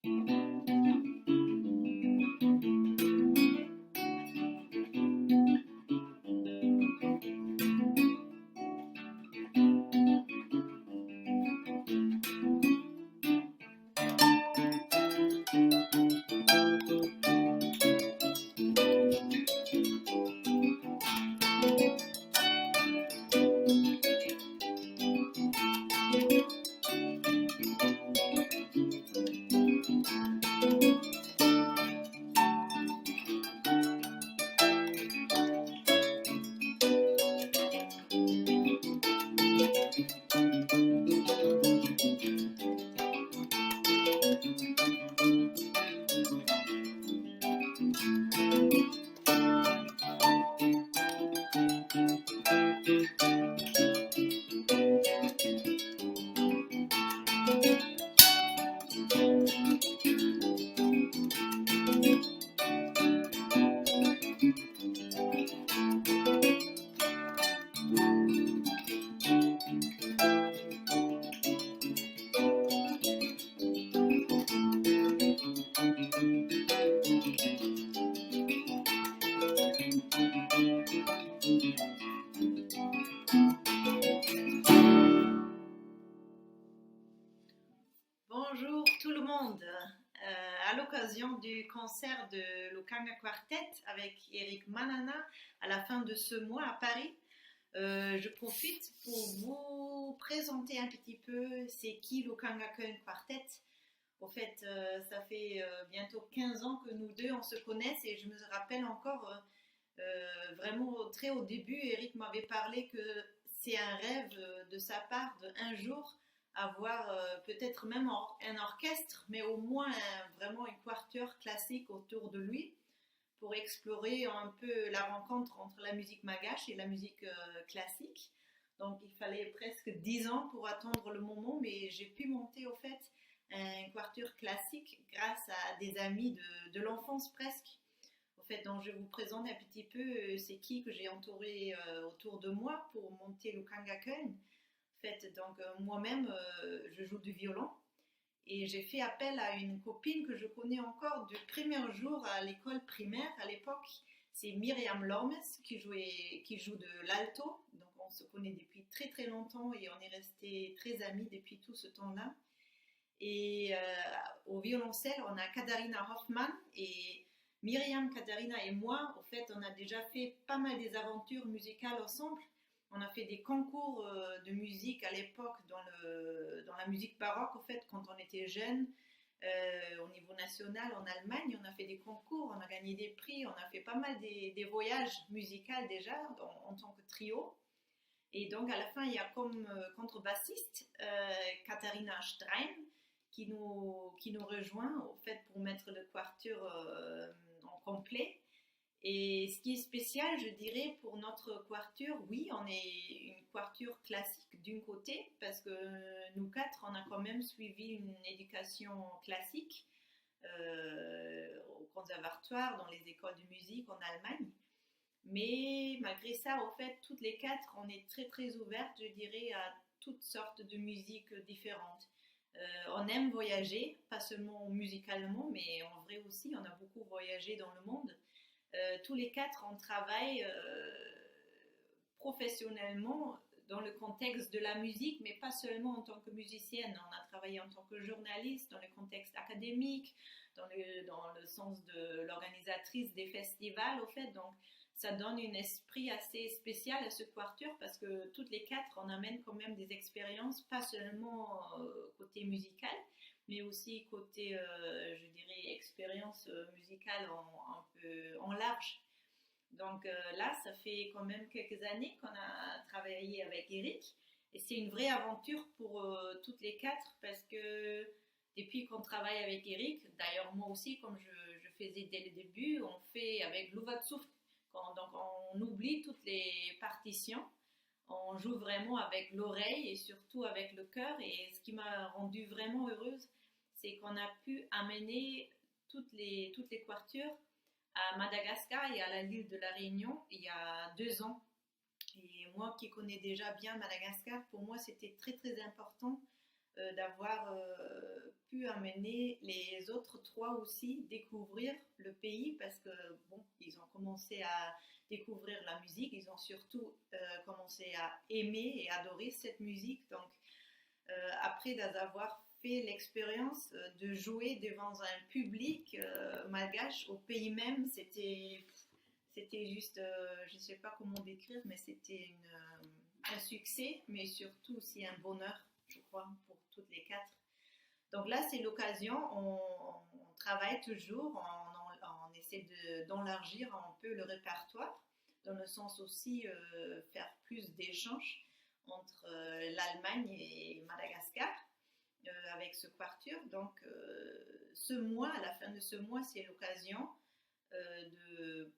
Bonjour tout le monde. À l'occasion du concert de Lukanga Quartet avec Eric Manana à la fin de ce mois à Paris, je profite pour vous présenter un petit peu c'est qui Lukanga Quartet. Au fait, ça fait bientôt 15 ans que nous deux on se connaisse et je me rappelle encore vraiment très au début, Eric m'avait parlé que c'est un rêve de sa part de un jour avoir peut-être même un orchestre, mais au moins vraiment une quatuor classique autour de lui pour explorer un peu la rencontre entre la musique magache et la musique classique. Donc il fallait presque 10 ans pour attendre le moment, mais j'ai pu monter au fait un quatuor classique grâce à des amis de l'enfance presque. Au fait, donc je vous présente un petit peu c'est qui que j'ai entouré autour de moi pour monter le Kangaken. En fait, donc moi-même, je joue du violon et j'ai fait appel à une copine que je connais encore du premier jour à l'école primaire à l'époque. C'est Myriam Lormes qui joue de l'alto. Donc on se connaît depuis très très longtemps et on est restés très amis depuis tout ce temps-là. Et au violoncelle, on a Katharina Hoffmann et Myriam, Katharina et moi. En fait, on a déjà fait pas mal des aventures musicales ensemble. On a fait des concours de musique à l'époque dans la musique baroque, en fait, quand on était jeunes. Au niveau national en Allemagne, on a fait des concours, on a gagné des prix, on a fait pas mal des voyages musicaux déjà en tant que trio. Et donc à la fin, il y a comme contrebassiste Katharina Strein qui nous rejoint au fait pour mettre le quatuor en complet. Et ce qui est spécial, je dirais, pour notre quatuor, oui, on est une quatuor classique d'un côté, parce que nous quatre, on a quand même suivi une éducation classique au conservatoire, dans les écoles de musique en Allemagne. Mais malgré ça, au fait, toutes les quatre, on est très très ouvertes, je dirais, à toutes sortes de musiques différentes. On aime voyager, pas seulement musicalement, mais en vrai aussi, on a beaucoup voyagé dans le monde. Tous les quatre, on travaille professionnellement dans le contexte de la musique, mais pas seulement en tant que musicienne. On a travaillé en tant que journaliste, dans le contexte académique, dans le sens de l'organisatrice des festivals, au fait. Donc, ça donne un esprit assez spécial à ce quatuor parce que toutes les quatre, on amène quand même des expériences, pas seulement côté musical, mais aussi côté, je dirais, expérience musicale un peu en large. Donc là, ça fait quand même quelques années qu'on a travaillé avec Eric et c'est une vraie aventure pour toutes les quatre parce que depuis qu'on travaille avec Eric, d'ailleurs moi aussi, comme je faisais dès le début, on fait avec Louvatsouft, donc on oublie toutes les partitions, on joue vraiment avec l'oreille et surtout avec le cœur et ce qui m'a rendue vraiment heureuse, c'est qu'on a pu amener toutes les quatuors à Madagascar et à l'île de la Réunion il y a 2 ans. Et moi qui connais déjà bien Madagascar, pour moi c'était très très important d'avoir pu amener les autres trois aussi découvrir le pays parce que bon, ils ont commencé à découvrir la musique, ils ont surtout commencé à aimer et adorer cette musique. Donc après d'avoir fait l'expérience de jouer devant un public malgache au pays même, c'était juste, je ne sais pas comment décrire, mais c'était un succès, mais surtout aussi un bonheur, je crois, pour toutes les quatre. Donc là, c'est l'occasion, on travaille toujours, on essaie d'enlargir un peu le répertoire, dans le sens aussi faire plus d'échanges entre l'Allemagne et Madagascar avec ce quartier. Donc ce mois, à la fin de ce mois, c'est l'occasion de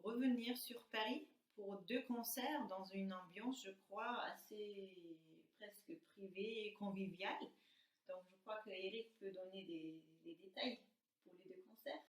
revenir sur Paris pour 2 concerts dans une ambiance, je crois, assez presque privée et conviviale. Donc je crois que Eric peut donner des détails.